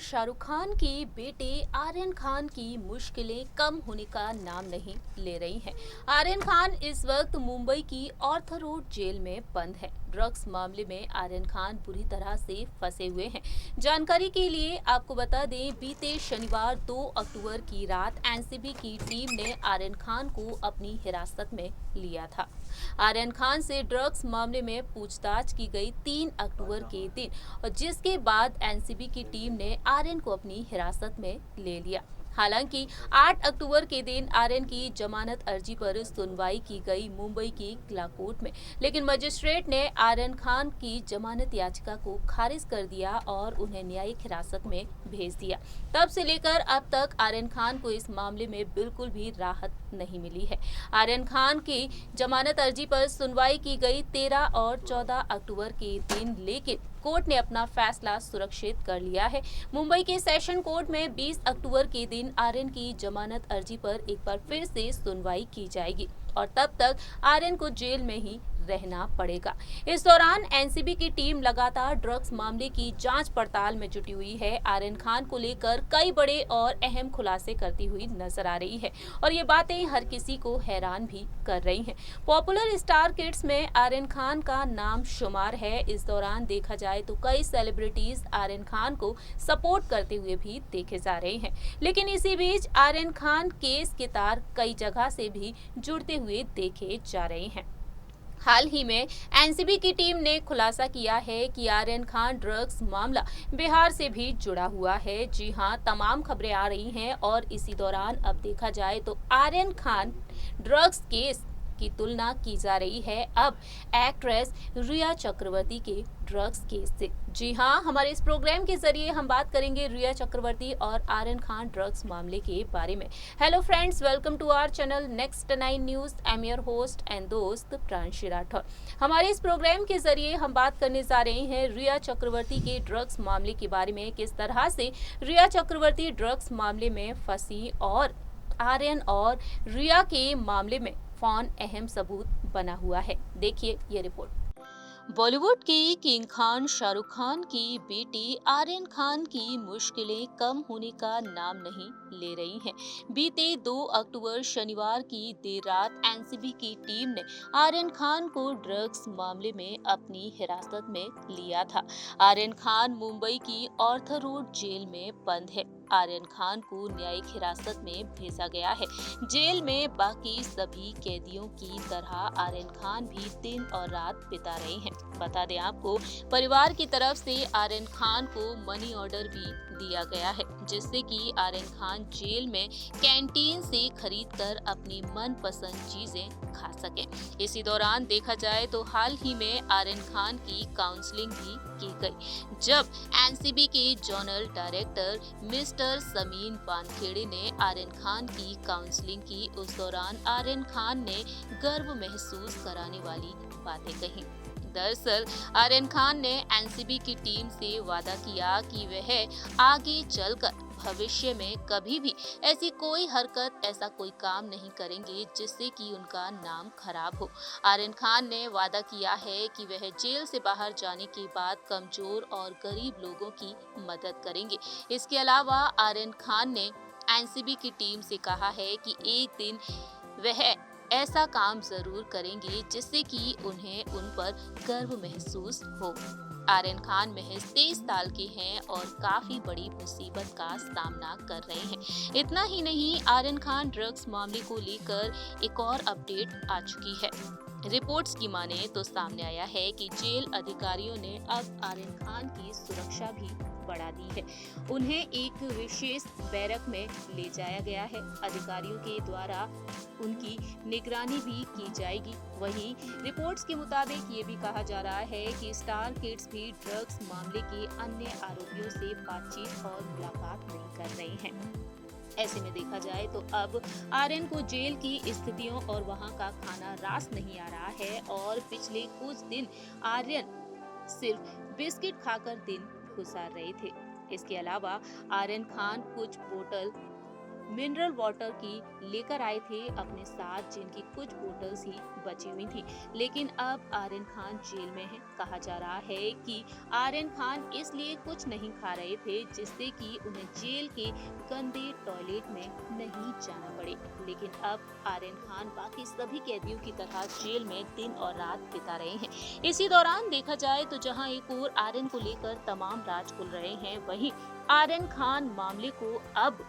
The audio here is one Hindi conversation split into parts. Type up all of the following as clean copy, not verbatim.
शाहरुख खान के बेटे आर्यन खान की मुश्किलें कम होने का नाम नहीं ले रही हैं। आर्यन खान इस वक्त मुंबई की ऑर्थर रोड जेल में बंद है। ड्रग्स मामले में आर्यन खान बुरी तरह से फंसे हुए हैं। जानकारी के लिए आपको बता दें, बीते शनिवार 2 अक्टूबर की रात एनसीबी की टीम ने आर्यन खान को अपनी हिरासत में लिया था। आर्यन खान से ड्रग्स मामले में पूछताछ की गई 3 अक्टूबर के दिन, और जिसके बाद एनसीबी की टीम ने आर्यन को अपनी हिरासत में ले लिया। हालांकि 8 अक्टूबर के दिन आर्यन की जमानत अर्जी पर सुनवाई की गई मुंबई की किला कोर्ट में, लेकिन मजिस्ट्रेट ने आर्यन खान की जमानत याचिका को खारिज कर दिया और उन्हें न्यायिक हिरासत में भेज दिया। तब से लेकर अब तक आर्यन खान को इस मामले में बिल्कुल भी राहत नहीं मिली है। आर्यन खान की जमानत अर्जी पर सुनवाई की गई 13 और 14 अक्टूबर के दिन, लेकिन कोर्ट ने अपना फैसला सुरक्षित कर लिया है। मुंबई के सेशन कोर्ट में 20 अक्टूबर के दिन आर्यन की जमानत अर्जी पर एक बार फिर से सुनवाई की जाएगी और तब तक आर्यन को जेल में ही रहना पड़ेगा। इस दौरान एनसीबी की टीम लगातार ड्रग्स मामले की जांच पड़ताल में जुटी हुई है। आर्यन खान को लेकर कई बड़े और अहम खुलासे करती हुई नजर आ रही है और ये बातें हर किसी को हैरान भी कर रही हैं। पॉपुलर स्टार किड्स में आर्यन खान का नाम शुमार है। इस दौरान देखा जाए तो कई सेलिब्रिटीज आर्यन खान को सपोर्ट करते हुए भी देखे जा रहे हैं, लेकिन इसी बीच आर्यन खान केस के तार कई जगह से भी जुड़ते हुए देखे जा रहे हैं। हाल ही में एनसीबी की टीम ने खुलासा किया है कि आर्यन खान ड्रग्स मामला बिहार से भी जुड़ा हुआ है। जी हां, तमाम खबरें आ रही हैं और इसी दौरान अब देखा जाए तो आर्यन खान ड्रग्स केस की तुलना की जा रही है अब एक्ट्रेस रिया चक्रवर्ती के ड्रग्स केस से। जी हां, हमारे इस प्रोग्राम के जरिए हम बात करेंगे रिया चक्रवर्ती और आर्यन खान ड्रग्स मामले के बारे में। Hello friends, welcome to our channel next 9 news. I am your host and दोस्त प्रांशी राठौर। हमारे इस प्रोग्राम के जरिए हम बात करने जा रहे हैं रिया चक्रवर्ती के ड्रग्स मामले के बारे में, किस तरह से रिया चक्रवर्ती ड्रग्स मामले में फंसी और आर्यन और रिया के मामले में कौन अहम सबूत बना हुआ है। देखिए ये रिपोर्ट। बॉलीवुड के किंग खान शाहरुख खान की बेटी आर्यन खान की मुश्किलें कम होने का नाम नहीं ले रही हैं। बीते 2 अक्टूबर शनिवार की देर रात एनसीबी की टीम ने आर्यन खान को ड्रग्स मामले में अपनी हिरासत में लिया था। आर्यन खान मुंबई की ऑर्थर रोड जेल में बंद है। आर्यन खान को न्यायिक हिरासत में भेजा गया है। जेल में बाकी सभी कैदियों की तरह आर्यन खान भी दिन और रात बिता रहे हैं। बता दें आपको, परिवार की तरफ से आर्यन खान को मनी ऑर्डर भी दिया गया है, जिससे कि आर्यन खान जेल में कैंटीन से खरीदकर अपनी मनपसंद चीजें खा सके। इसी दौरान देखा जाए तो हाल ही में आर्यन खान की काउंसलिंग भी की गई, जब एनसीबी के zonal director mister Sameen Wankhede ने आर्यन खान की काउंसलिंग की। उस दौरान आर्यन खान ने गर्व महसूस कराने वाली बातें कही। दरअसल आर्यन खान ने एनसीबी की टीम से वादा किया कि वह आगे चलकर भविष्य में कभी भी ऐसी कोई हरकत, ऐसा कोई काम नहीं करेंगे जिससे कि उनका नाम खराब हो। आर्यन खान ने वादा किया है कि वह जेल से बाहर जाने के बाद कमजोर और गरीब लोगों की मदद करेंगे। इसके अलावा आर्यन खान ने एनसीबी की टीम से कहा है कि एक दिन वह ऐसा काम जरूर करेंगे जिससे कि उन्हें उन पर गर्व महसूस हो। आर्यन खान महज 23 साल के हैं और काफी बड़ी मुसीबत का सामना कर रहे हैं। इतना ही नहीं, आर्यन खान ड्रग्स मामले को लेकर एक और अपडेट आ चुकी है। रिपोर्ट्स की माने तो सामने आया है कि जेल अधिकारियों ने अब आर्यन खान की सुरक्षा भी बढ़ा दी है। उन्हें एक विशेष बैरक में ले जाया गया है। अधिकारियों के द्वारा उनकी निगरानी भी की जाएगी। वहीं रिपोर्ट्स के मुताबिक ये भी कहा जा रहा है कि स्टार किड्स भी ड्रग्स मामले के अन्य आरोपियों से बातचीत और मुलाकात नहीं कर रहे हैं। ऐसे में देखा जाए तो अब आर्यन को जेल की स्थितियों और वहां का खाना रास नहीं आ रहा है और पिछले कुछ दिन आर्यन सिर्फ बिस्किट खाकर दिन गुजार रहे थे। इसके अलावा आर्यन खान कुछ बोतल मिनरल वाटर की लेकर आए थे अपने साथ, जिनकी कुछ बोतल्स ही बची हुई थी। लेकिन अब आर्यन खान जेल में है। कहा जा रहा है कि आर्यन खान इसलिए कुछ नहीं खा रहे थे जिससे कि उन्हें जेल के गंदे टॉयलेट में नहीं जाना पड़े। लेकिन अब आर्यन खान बाकी सभी कैदियों की तरह जेल में दिन और रात बिता रहे हैं। इसी दौरान देखा जाए तो जहां एक ओर आर्यन को लेकर तमाम राज खुल रहे हैं, वहीं आर्यन खान मामले को अब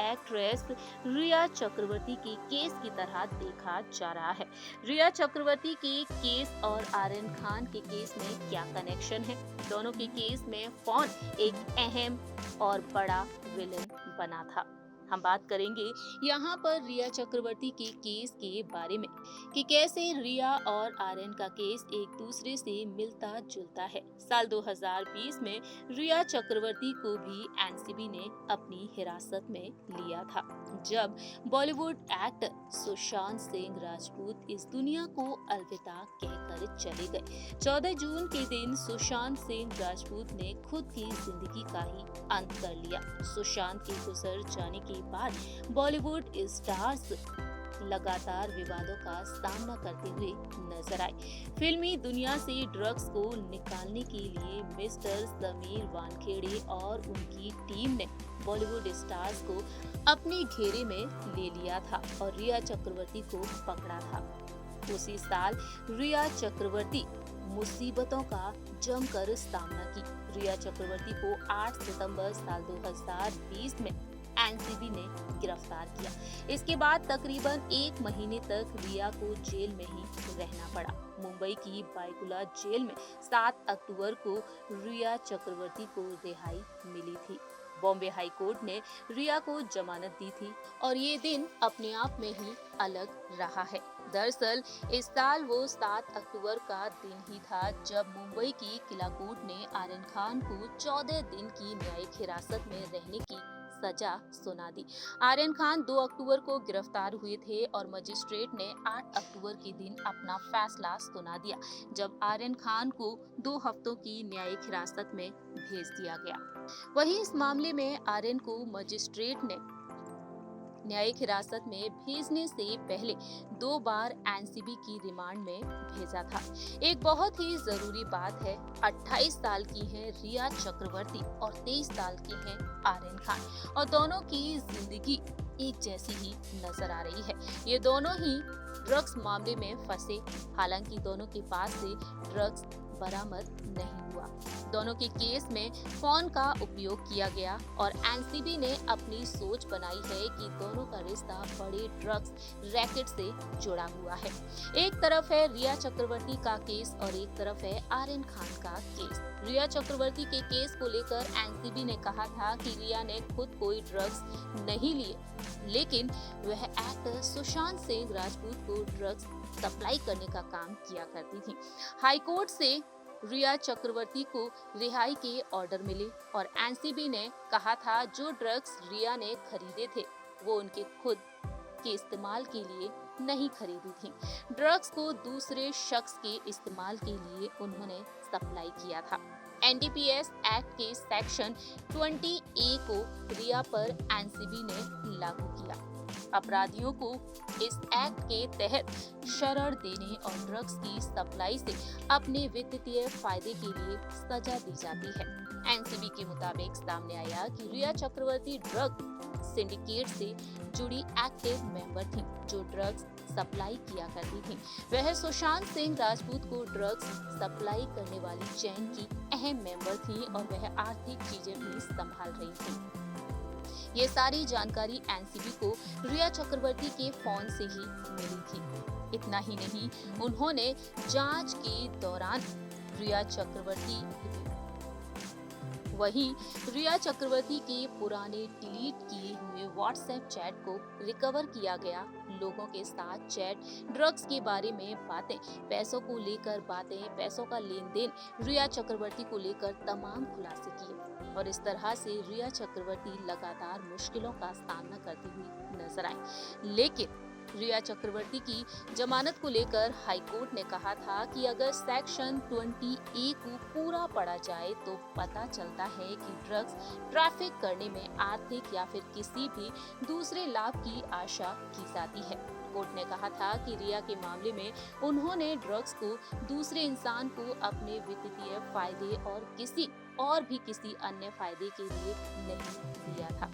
एक्ट्रेस रिया चक्रवर्ती के केस की तरह देखा जा रहा है। रिया चक्रवर्ती के केस और आर्यन खान के केस में क्या कनेक्शन है? दोनों के केस में कौन एक अहम और बड़ा विलेन बना था? हम बात करेंगे यहाँ पर रिया चक्रवर्ती के केस के बारे में कि कैसे रिया और आर्यन का केस एक दूसरे से मिलता जुलता है। साल 2020 में रिया चक्रवर्ती को भी एनसीबी ने अपनी हिरासत में लिया था, जब बॉलीवुड एक्टर सुशांत सिंह राजपूत इस दुनिया को अलविदा कहकर चले गए। 14 जून के दिन सुशांत सिंह राजपूत ने खुद की जिंदगी का ही अंत कर लिया। सुशांत के गुजर जाने के बाद बॉलीवुड स्टार्स लगातार विवादों का सामना करते हुए नजर आए। फिल्मी दुनिया से ड्रग्स को निकालने के लिए मिस्टर समीर वानखेड़े और उनकी टीम ने बॉलीवुड स्टार्स को अपने घेरे में ले लिया था और रिया चक्रवर्ती को पकड़ा था। उसी साल रिया चक्रवर्ती मुसीबतों का जमकर सामना की। रिया चक्रवर्ती को 8 सितंबर साल 2020 में एनसीबी ने गिरफ्तार किया। इसके बाद तकरीबन 1 महीने तक रिया को जेल में ही रहना पड़ा। मुंबई की बायकुला जेल में 7 अक्टूबर को रिया चक्रवर्ती को रिहाई मिली थी। बॉम्बे हाई कोर्ट ने रिया को जमानत दी थी और ये दिन अपने आप में ही अलग रहा है। दरअसल इस साल वो 7 अक्टूबर का दिन ही था जब मुंबई की किला कोर्ट ने आर्यन खान को 14 दिन की न्यायिक हिरासत में रहने की सजा सुना दी। आर्यन खान 2 अक्टूबर को गिरफ्तार हुए थे और मजिस्ट्रेट ने 8 अक्टूबर के दिन अपना फैसला सुना दिया, जब आर्यन खान को 2 हफ्तों की न्यायिक हिरासत में भेज दिया गया। वहीं इस मामले में आर्यन को मजिस्ट्रेट ने न्यायिक हिरासत में भेजने से पहले 2 बार एनसीबी की रिमांड में भेजा था। एक बहुत ही जरूरी बात है, 28 साल की हैं रिया चक्रवर्ती और 23 साल की हैं आर्यन खान और दोनों की जिंदगी एक जैसी ही नजर आ रही है। ये दोनों ही ड्रग्स मामले में फंसे, हालांकि दोनों के पास से ड्रग्स बरामद नहीं हुआ। दोनों के केस में फोन का उपयोग किया गया और एनसीबी ने अपनी सोच बनाई है कि दोनों का रिश्ता बड़े ड्रग्स रैकेट से जुड़ा हुआ है। एक तरफ है रिया चक्रवर्ती का केस और एक तरफ है आर्यन खान का केस। रिया चक्रवर्ती के केस को लेकर एनसीबी ने कहा था कि रिया ने खुद कोई ड्रग्स नहीं लिए, लेकिन वह एक्टर सुशांत सिंह राजपूत को ड्रग्स सप्लाई करने का काम किया करती थी। हाईकोर्ट से रिया चक्रवर्ती को रिहाई के ऑर्डर मिले और एनसीबी ने कहा था जो ड्रग्स रिया ने खरीदे थे वो उनके खुद के इस्तेमाल के लिए नहीं खरीदी थी। ड्रग्स को दूसरे शख्स के इस्तेमाल के लिए उन्होंने सप्लाई किया था। एनडीपीएस एक्ट के सेक्शन 20A को रिया पर एनसीबी ने लागू किया। अपराधियों को इस एक्ट के तहत शरण देने और ड्रग्स की सप्लाई से अपने वित्तीय फायदे के लिए सजा दी जाती है। एनसीबी के मुताबिक सामने आया कि रिया चक्रवर्ती ड्रग सिंडिकेट से जुड़ी एक्टिव मेंबर थी, जो ड्रग्स सप्लाई किया करती थी। वह सुशांत सिंह राजपूत को ड्रग्स सप्लाई करने वाली चेन की अहम मेंबर थी और वह आर्थिक चीजें भी संभाल रही थी। ये सारी जानकारी एनसीबी को रिया चक्रवर्ती के फोन से ही मिली थी। इतना ही नहीं, उन्होंने जांच के दौरान रिया चक्रवर्ती के पुराने डिलीट किए हुए व्हाट्सएप चैट को रिकवर किया गया। लोगों के साथ चैट, ड्रग्स के बारे में बातें, पैसों को लेकर बातें, पैसों का लेन देन, रिया चक्रवर्ती को लेकर तमाम खुलासे किए और इस तरह से रिया चक्रवर्ती लगातार मुश्किलों का सामना करती हुई नजर आई। लेकिन रिया चक्रवर्ती की जमानत को लेकर हाईकोर्ट ने कहा था कि अगर सेक्शन 20A को पूरा पढ़ा जाए तो पता चलता है कि ड्रग्स ट्रैफिक करने में आर्थिक या फिर किसी भी दूसरे लाभ की आशा की जाती है। कोर्ट ने कहा था कि रिया के मामले में उन्होंने ड्रग्स को दूसरे इंसान को अपने वित्तीय फायदे और भी किसी अन्य फायदे के लिए नहीं दिया था।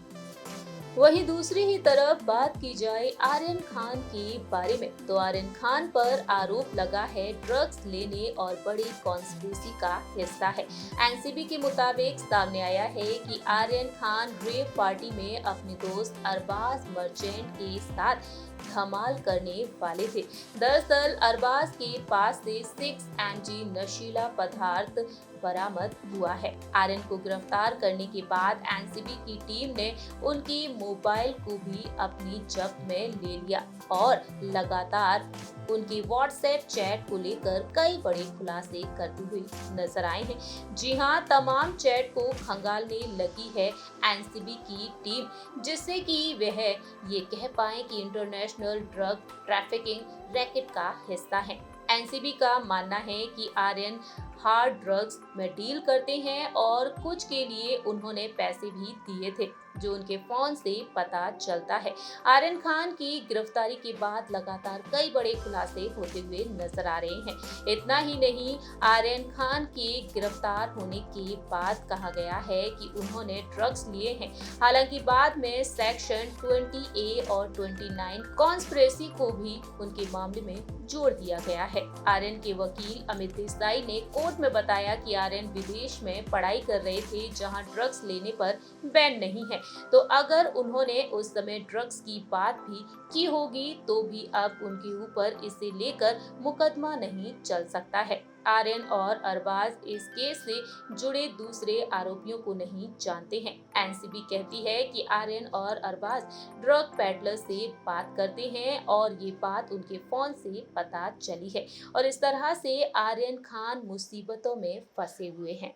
वहीं दूसरी ही तरफ बात की जाए आर्यन खान के बारे में, तो आर्यन खान पर आरोप लगा है ड्रग्स लेने और बड़ी कॉन्स्पिरेसी का हिस्सा है। एनसीबी के मुताबिक सामने आया है कि आर्यन खान रेव पार्टी में अपने दोस्त अरबाज मर्चेंट के साथ धमाल करने वाले थे। दरअसल अरबाज के पास से 6 mg नशीला पदार्थ बरामद हुआ है। आर्यन को गिरफ्तार करने के बाद एनसीबी की टीम ने उनकी मोबाइल को भी अपनी जब्त में ले लिया और लगातार उनकी व्हाट्सएप चैट को लेकर कई बड़े खुलासे करती हुई नजर आए हैं। जी हां, तमाम चैट को खंगालने लगी है एनसीबी की टीम, जिससे कि वह ये कह पाए कि इंटरनेशनल ड्रग ट्रैफिकिंग रैकेट का हिस्सा है। एनसीबी का मानना है कि आर्यन हार्ड ड्रग्स में डील करते हैं और कुछ के लिए उन्होंने पैसे भी दिए थे, जो उनके फोन से पता चलता है। आर्यन खान की गिरफ्तारी के बाद लगातार कई बड़े खुलासे होते हुए नजर आ रहे हैं। इतना ही नहीं, आर्यन खान के गिरफ्तार होने के बाद कहा गया है कि उन्होंने ड्रग्स लिए हैं। हालांकि बाद में सेक्शन 20A और 29 कॉन्स्पिरेसी को भी उनके मामले में जोड़ दिया गया है। आर्यन के वकील अमित देसाई ने कोर्ट में बताया कि आर्यन विदेश में पढ़ाई कर रहे थे, जहां ड्रग्स लेने पर बैन नहीं है, तो अगर उन्होंने उस समय ड्रग्स की बात भी की होगी तो भी अब उनके ऊपर इसे लेकर मुकदमा नहीं चल सकता है। आर्यन और अरबाज इस केस से जुड़े दूसरे आरोपियों को नहीं जानते हैं। एनसीबी कहती है कि आर्यन और अरबाज ड्रग पेडलर से बात करते हैं और ये बात उनके फोन से पता चली है और इस तरह से आर्यन खान मुसीबतों में फंसे हुए हैं।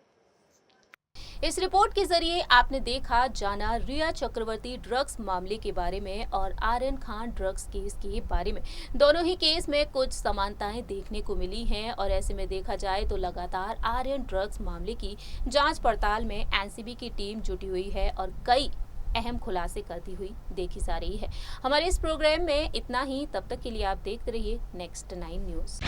इस रिपोर्ट के जरिए आपने देखा जाना रिया चक्रवर्ती ड्रग्स मामले के बारे में और आर्यन खान ड्रग्स केस के बारे में। दोनों ही केस में कुछ समानताएं देखने को मिली हैं और ऐसे में देखा जाए तो लगातार आर्यन ड्रग्स मामले की जांच पड़ताल में एनसीबी की टीम जुटी हुई है और कई अहम खुलासे करती हुई देखी जा रही है। हमारे इस प्रोग्राम में इतना ही। तब तक के लिए आप देखते रहिए नेक्स्ट 9 न्यूज।